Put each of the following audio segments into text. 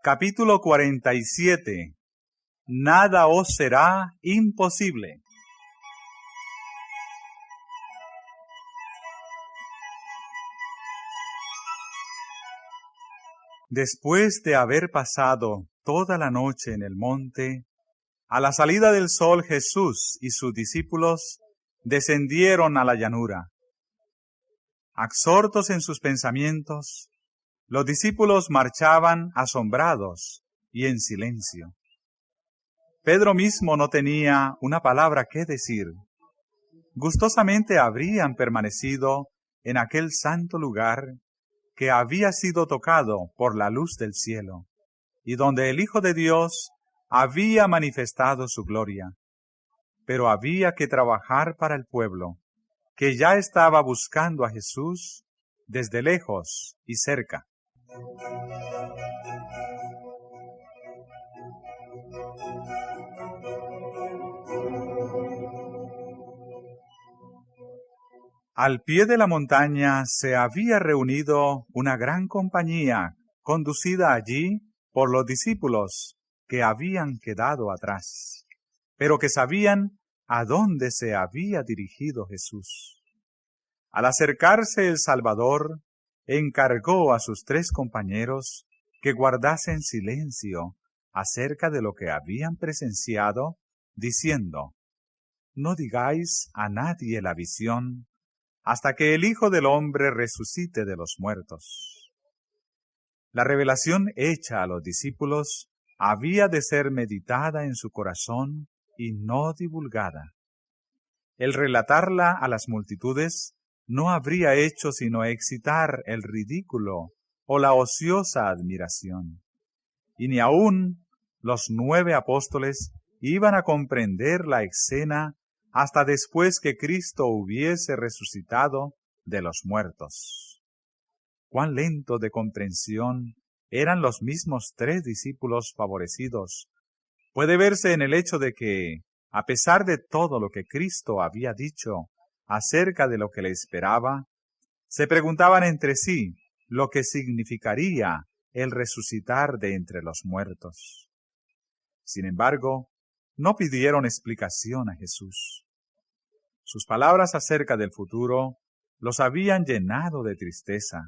Capítulo 47. Nada os será imposible. Después de haber pasado toda la noche en el monte, a la salida del sol Jesús y sus discípulos descendieron a la llanura. Absortos en sus pensamientos, los discípulos marchaban asombrados y en silencio. Pedro mismo no tenía una palabra que decir. Gustosamente habrían permanecido en aquel santo lugar que había sido tocado por la luz del cielo, y donde el Hijo de Dios había manifestado su gloria. Pero había que trabajar para el pueblo, que ya estaba buscando a Jesús desde lejos y cerca. Al pie de la montaña se había reunido una gran compañía, conducida allí por los discípulos que habían quedado atrás, pero que sabían a dónde se había dirigido Jesús. Al acercarse el Salvador, encargó a sus 3 compañeros que guardasen silencio acerca de lo que habían presenciado, diciendo: «No digáis a nadie la visión, hasta que el Hijo del Hombre resucite de los muertos». La revelación hecha a los discípulos había de ser meditada en su corazón y no divulgada. El relatarla a las multitudes no habría hecho sino excitar el ridículo o la ociosa admiración. Y ni aun los 9 apóstoles iban a comprender la escena hasta después que Cristo hubiese resucitado de los muertos. Cuán lentos de comprensión eran los mismos 3 discípulos favorecidos puede verse en el hecho de que, a pesar de todo lo que Cristo había dicho acerca de lo que le esperaba, se preguntaban entre sí lo que significaría el resucitar de entre los muertos. Sin embargo, no pidieron explicación a Jesús. Sus palabras acerca del futuro los habían llenado de tristeza.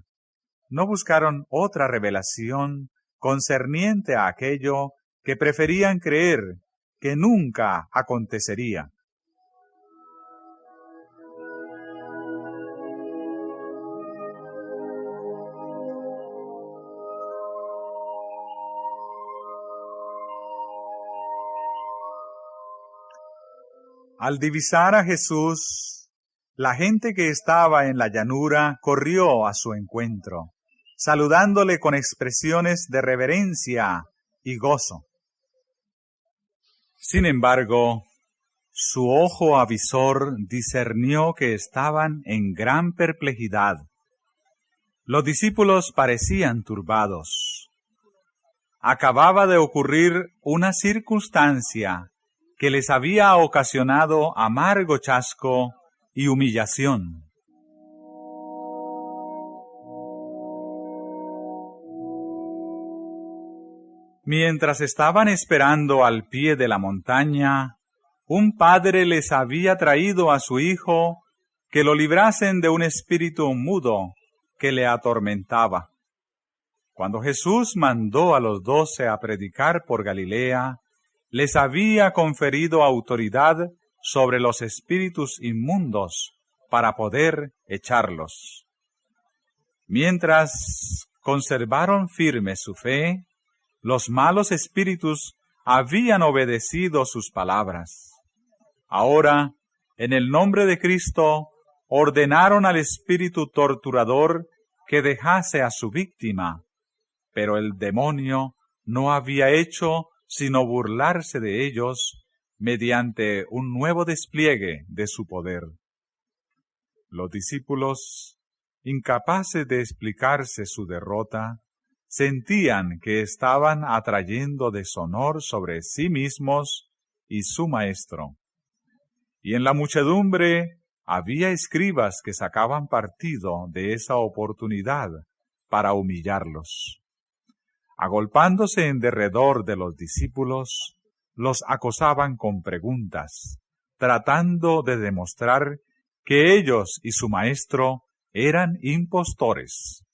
No buscaron otra revelación concerniente a aquello que preferían creer que nunca acontecería. Al divisar a Jesús, la gente que estaba en la llanura corrió a su encuentro, saludándole con expresiones de reverencia y gozo. Sin embargo, su ojo avisor discernió que estaban en gran perplejidad. Los discípulos parecían turbados. Acababa de ocurrir una circunstancia que les había ocasionado amargo chasco y humillación. Mientras estaban esperando al pie de la montaña, un padre les había traído a su hijo que lo librasen de un espíritu mudo que le atormentaba. Cuando Jesús mandó a los 12 a predicar por Galilea, les había conferido autoridad sobre los espíritus inmundos para poder echarlos. Mientras conservaron firme su fe, los malos espíritus habían obedecido sus palabras. Ahora, en el nombre de Cristo, ordenaron al espíritu torturador que dejase a su víctima, pero el demonio no había hecho sino burlarse de ellos mediante un nuevo despliegue de su poder. Los discípulos, incapaces de explicarse su derrota, sentían que estaban atrayendo deshonor sobre sí mismos y su maestro. Y en la muchedumbre había escribas que sacaban partido de esa oportunidad para humillarlos. agolpándose en derredor de los discípulos, los acosaban con preguntas, tratando de demostrar que ellos y su maestro eran impostores.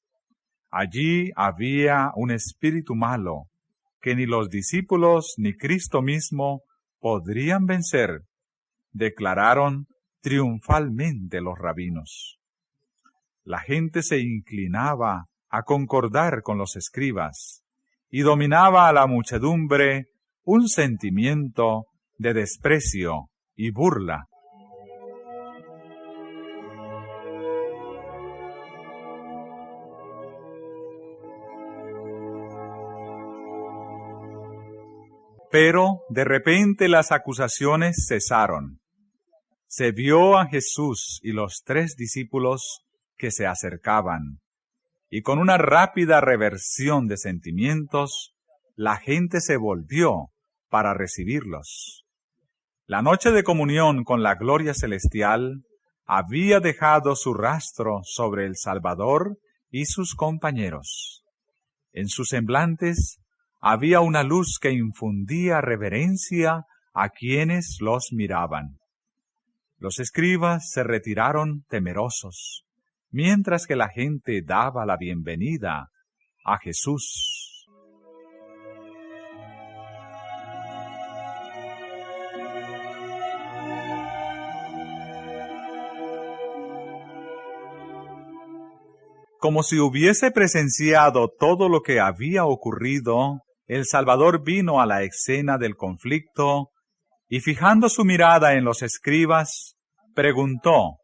Allí había un espíritu malo que ni los discípulos ni Cristo mismo podrían vencer, declararon triunfalmente los rabinos. La gente se inclinaba a concordar con los escribas y dominaba a la muchedumbre un sentimiento de desprecio y burla. Pero de repente las acusaciones cesaron. Se vio a Jesús y los 3 discípulos que se acercaban, y con una rápida reversión de sentimientos, la gente se volvió para recibirlos. La noche de comunión con la gloria celestial había dejado su rastro sobre el Salvador y sus compañeros. En sus semblantes había una luz que infundía reverencia a quienes los miraban. Los escribas se retiraron temerosos, mientras que la gente daba la bienvenida a Jesús. Como si hubiese presenciado todo lo que había ocurrido, el Salvador vino a la escena del conflicto y, fijando su mirada en los escribas, preguntó: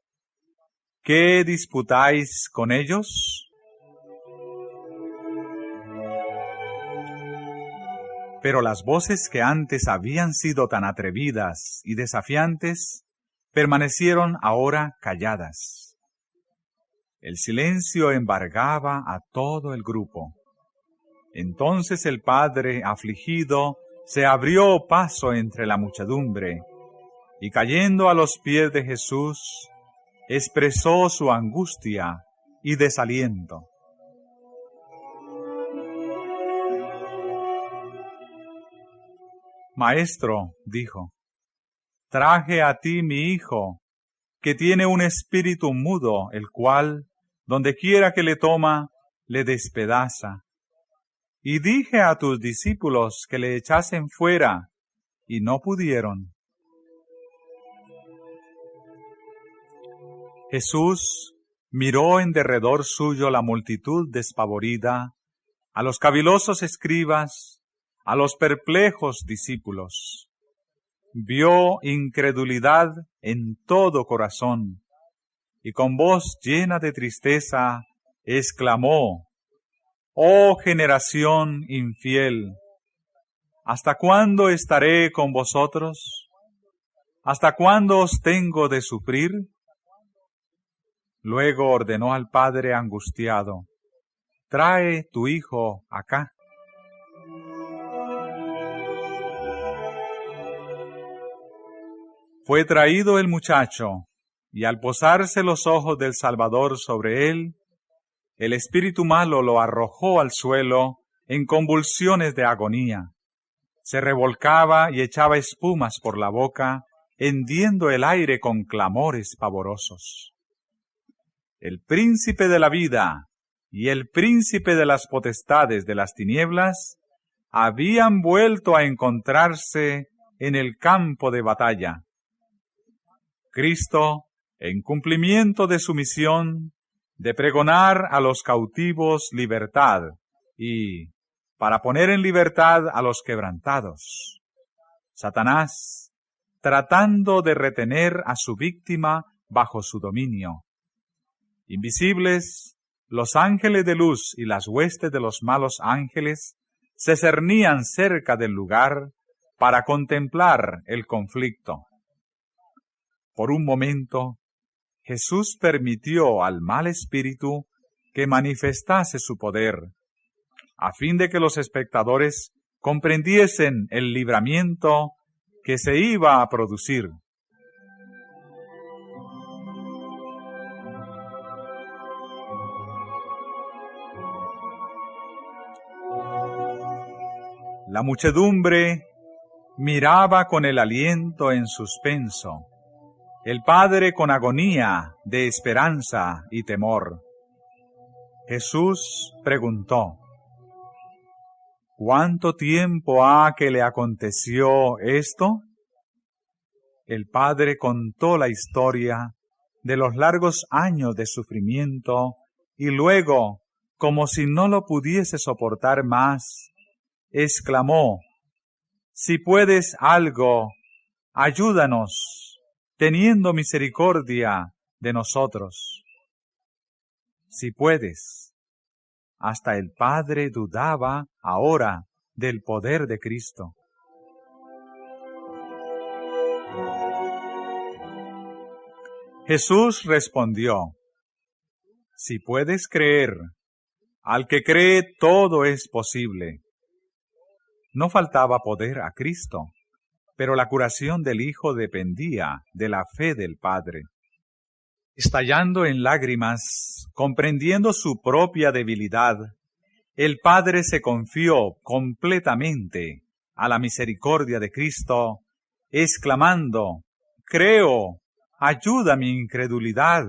¿qué disputáis con ellos? Pero las voces que antes habían sido tan atrevidas y desafiantes permanecieron ahora calladas. El silencio embargaba a todo el grupo. Entonces el padre, afligido, se abrió paso entre la muchedumbre y, cayendo a los pies de Jesús, expresó su angustia y desaliento. Maestro, dijo, traje a ti mi hijo, que tiene un espíritu mudo, el cual, donde quiera que le toma, le despedaza. Y dije a tus discípulos que le echasen fuera, y no pudieron. Jesús miró en derredor suyo la multitud despavorida, a los cavilosos escribas, a los perplejos discípulos. Vio incredulidad en todo corazón, y con voz llena de tristeza exclamó: «Oh generación infiel, ¿hasta cuándo estaré con vosotros? ¿Hasta cuándo os tengo de sufrir?» Luego ordenó al padre angustiado: «Trae tu hijo acá». Fue traído el muchacho, y al posarse los ojos del Salvador sobre él, el espíritu malo lo arrojó al suelo en convulsiones de agonía. Se revolcaba y echaba espumas por la boca, hendiendo el aire con clamores pavorosos. El príncipe de la vida y el príncipe de las potestades de las tinieblas habían vuelto a encontrarse en el campo de batalla. Cristo, en cumplimiento de su misión de pregonar a los cautivos libertad y para poner en libertad a los quebrantados. Satanás, tratando de retener a su víctima bajo su dominio. Invisibles, los ángeles de luz y las huestes de los malos ángeles se cernían cerca del lugar para contemplar el conflicto. Por un momento, Jesús permitió al mal espíritu que manifestase su poder, a fin de que los espectadores comprendiesen el libramiento que se iba a producir. La muchedumbre miraba con el aliento en suspenso, el Padre con agonía de esperanza y temor. Jesús preguntó: ¿cuánto tiempo ha que le aconteció esto? El Padre contó la historia de los largos años de sufrimiento y luego, como si no lo pudiese soportar más, exclamó: si puedes algo, ayúdanos, teniendo misericordia de nosotros. Si puedes. Hasta el Padre dudaba ahora del poder de Cristo. Jesús respondió: si puedes creer, al que cree todo es posible. No faltaba poder a Cristo, pero la curación del Hijo dependía de la fe del Padre. Estallando en lágrimas, comprendiendo su propia debilidad, el Padre se confió completamente a la misericordia de Cristo, exclamando: creo, ayuda mi incredulidad.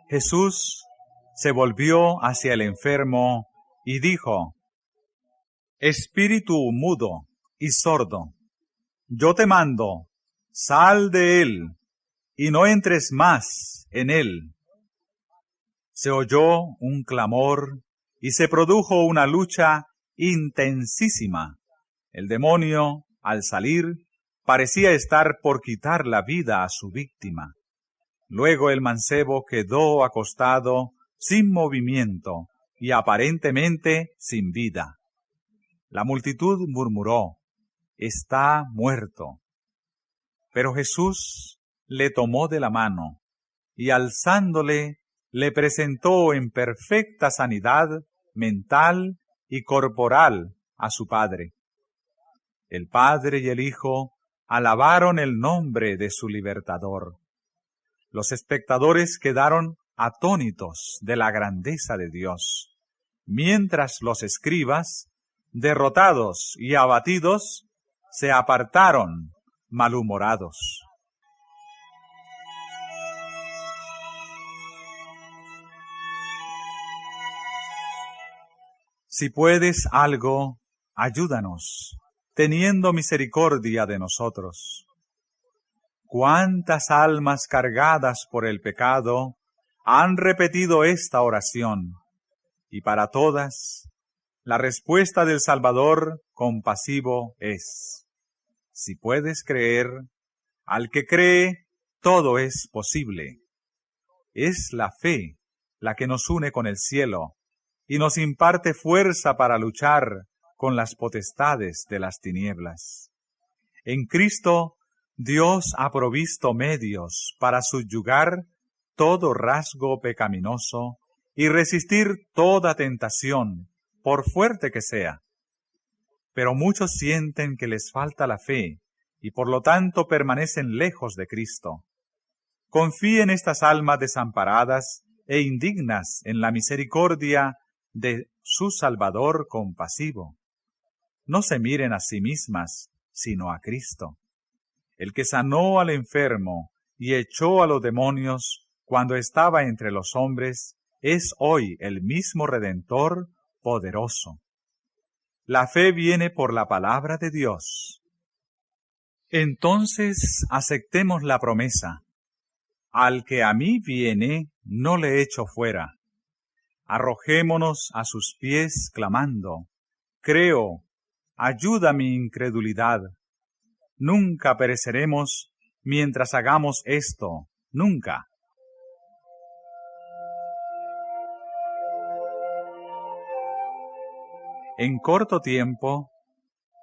Jesús se volvió hacia el enfermo y dijo: espíritu mudo y sordo, yo te mando, sal de él, y no entres más en él. Se oyó un clamor y se produjo una lucha intensísima. El demonio, al salir, parecía estar por quitar la vida a su víctima. Luego el mancebo quedó acostado, sin movimiento y aparentemente sin vida. La multitud murmuró: está muerto. Pero Jesús le tomó de la mano y alzándole, le presentó en perfecta sanidad mental y corporal a su Padre. El Padre y el Hijo alabaron el nombre de su libertador. Los espectadores quedaron atónitos de la grandeza de Dios, mientras los escribas, derrotados y abatidos, se apartaron malhumorados. Si puedes algo, ayúdanos, teniendo misericordia de nosotros. ¿Cuántas almas cargadas por el pecado han repetido esta oración? Y para todas, la respuesta del Salvador compasivo es: si puedes creer, al que cree, todo es posible. Es la fe la que nos une con el cielo y nos imparte fuerza para luchar con las potestades de las tinieblas. En Cristo, Dios ha provisto medios para subyugar todo rasgo pecaminoso y resistir toda tentación, por fuerte que sea. Pero muchos sienten que les falta la fe y por lo tanto permanecen lejos de Cristo. Confíen estas almas desamparadas e indignas en la misericordia de su Salvador compasivo. No se miren a sí mismas, sino a Cristo, el que sanó al enfermo y echó a los demonios cuando estaba entre los hombres, es hoy el mismo Redentor poderoso. La fe viene por la palabra de Dios. Entonces aceptemos la promesa: al que a mí viene, no le echo fuera. Arrojémonos a sus pies clamando: creo, ayuda mi incredulidad. Nunca pereceremos mientras hagamos esto, nunca. En corto tiempo,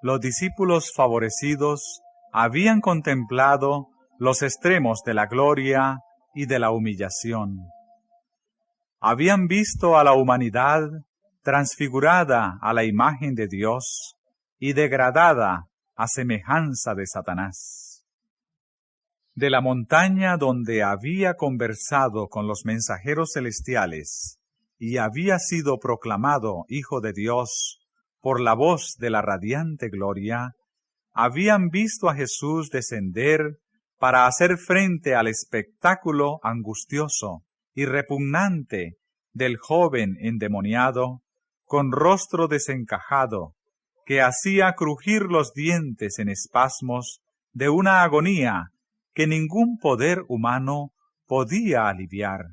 los discípulos favorecidos habían contemplado los extremos de la gloria y de la humillación. Habían visto a la humanidad transfigurada a la imagen de Dios y degradada a semejanza de Satanás. De la montaña donde había conversado con los mensajeros celestiales y había sido proclamado Hijo de Dios por la voz de la radiante gloria, habían visto a Jesús descender para hacer frente al espectáculo angustioso y repugnante del joven endemoniado, con rostro desencajado, que hacía crujir los dientes en espasmos de una agonía que ningún poder humano podía aliviar.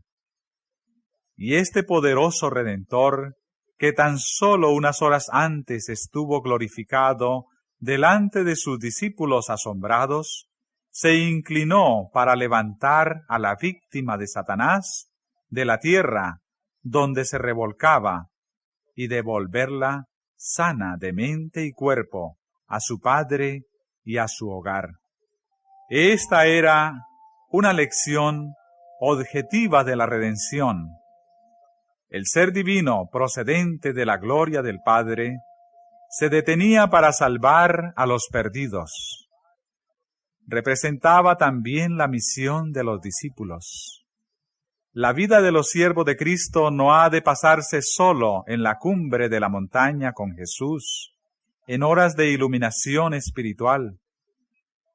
Y este poderoso Redentor, que tan solo unas horas antes estuvo glorificado delante de sus discípulos asombrados, se inclinó para levantar a la víctima de Satanás de la tierra donde se revolcaba y devolverla sana de mente y cuerpo a su Padre y a su hogar. Esta era una lección objetiva de la redención. El ser divino procedente de la gloria del Padre se detenía para salvar a los perdidos. Representaba también la misión de los discípulos. La vida de los siervos de Cristo no ha de pasarse solo en la cumbre de la montaña con Jesús, en horas de iluminación espiritual.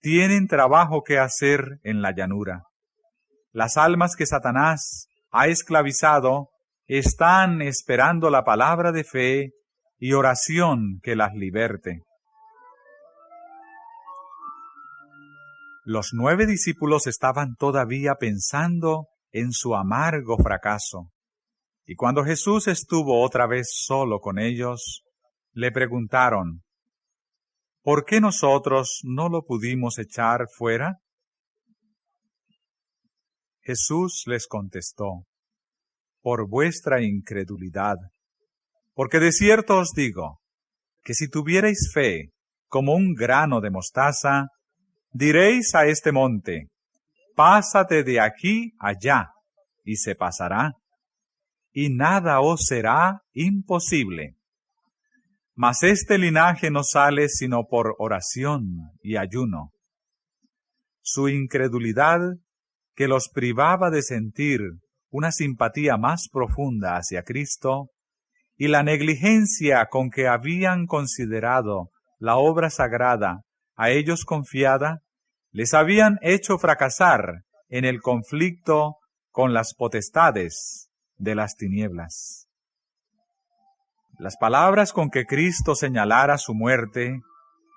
Tienen trabajo que hacer en la llanura. Las almas que Satanás ha esclavizado están esperando la palabra de fe y oración que las liberte. Los 9 discípulos estaban todavía pensando en su amargo fracaso, y cuando Jesús estuvo otra vez solo con ellos, le preguntaron: ¿por qué nosotros no lo pudimos echar fuera? Jesús les contestó: por vuestra incredulidad. Porque de cierto os digo, que si tuvierais fe como un grano de mostaza, diréis a este monte: pásate de aquí allá, y se pasará, y nada os será imposible. Mas este linaje no sale sino por oración y ayuno. Su incredulidad, que los privaba de sentir una simpatía más profunda hacia Cristo, y la negligencia con que habían considerado la obra sagrada a ellos confiada, les habían hecho fracasar en el conflicto con las potestades de las tinieblas. Las palabras con que Cristo señalara su muerte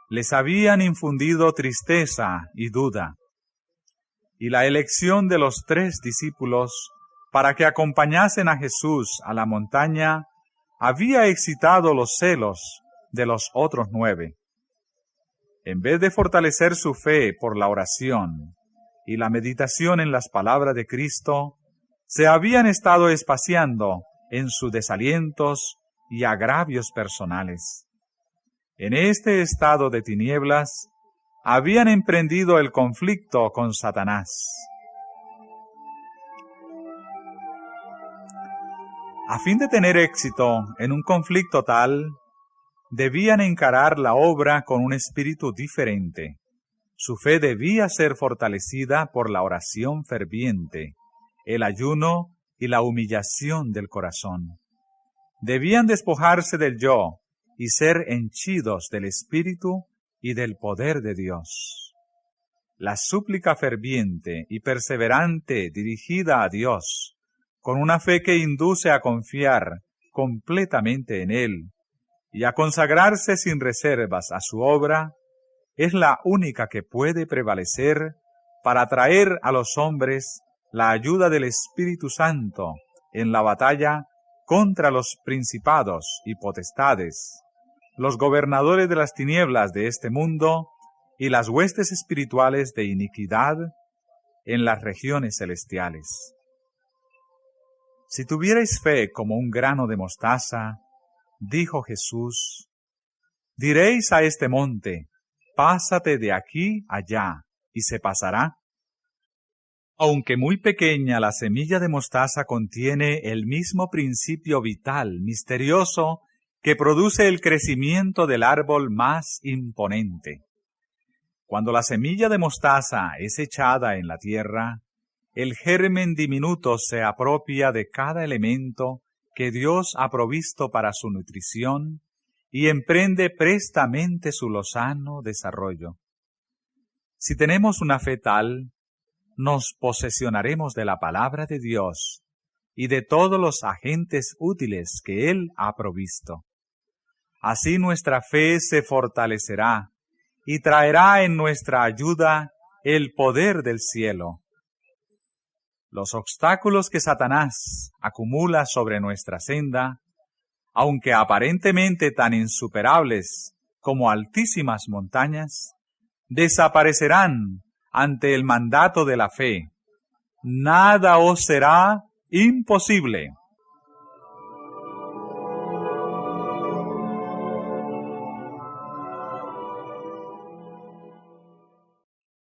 les habían infundido tristeza y duda, y la elección de los 3 discípulos para que acompañasen a Jesús a la montaña había excitado los celos de los otros 9. En vez de fortalecer su fe por la oración y la meditación en las palabras de Cristo, se habían estado espaciando en sus desalientos y agravios personales. En este estado de tinieblas, habían emprendido el conflicto con Satanás. A fin de tener éxito en un conflicto tal, debían encarar la obra con un espíritu diferente. Su fe debía ser fortalecida por la oración ferviente, el ayuno y la humillación del corazón. Debían despojarse del yo y ser henchidos del Espíritu y del poder de Dios. La súplica ferviente y perseverante dirigida a Dios, con una fe que induce a confiar completamente en Él y a consagrarse sin reservas a su obra, es la única que puede prevalecer para traer a los hombres la ayuda del Espíritu Santo en la batalla contra los principados y potestades, los gobernadores de las tinieblas de este mundo y las huestes espirituales de iniquidad en las regiones celestiales. Si tuvierais fe como un grano de mostaza, dijo Jesús, diréis a este monte: pásate de aquí allá, y se pasará. Aunque muy pequeña, la semilla de mostaza contiene el mismo principio vital, misterioso, que produce el crecimiento del árbol más imponente. Cuando la semilla de mostaza es echada en la tierra, el germen diminuto se apropia de cada elemento que Dios ha provisto para su nutrición y emprende prestamente su lozano desarrollo. Si tenemos una fe tal, nos posesionaremos de la palabra de Dios y de todos los agentes útiles que Él ha provisto. Así nuestra fe se fortalecerá y traerá en nuestra ayuda el poder del cielo. Los obstáculos que Satanás acumula sobre nuestra senda, aunque aparentemente tan insuperables como altísimas montañas, desaparecerán ante el mandato de la fe. Nada os será imposible.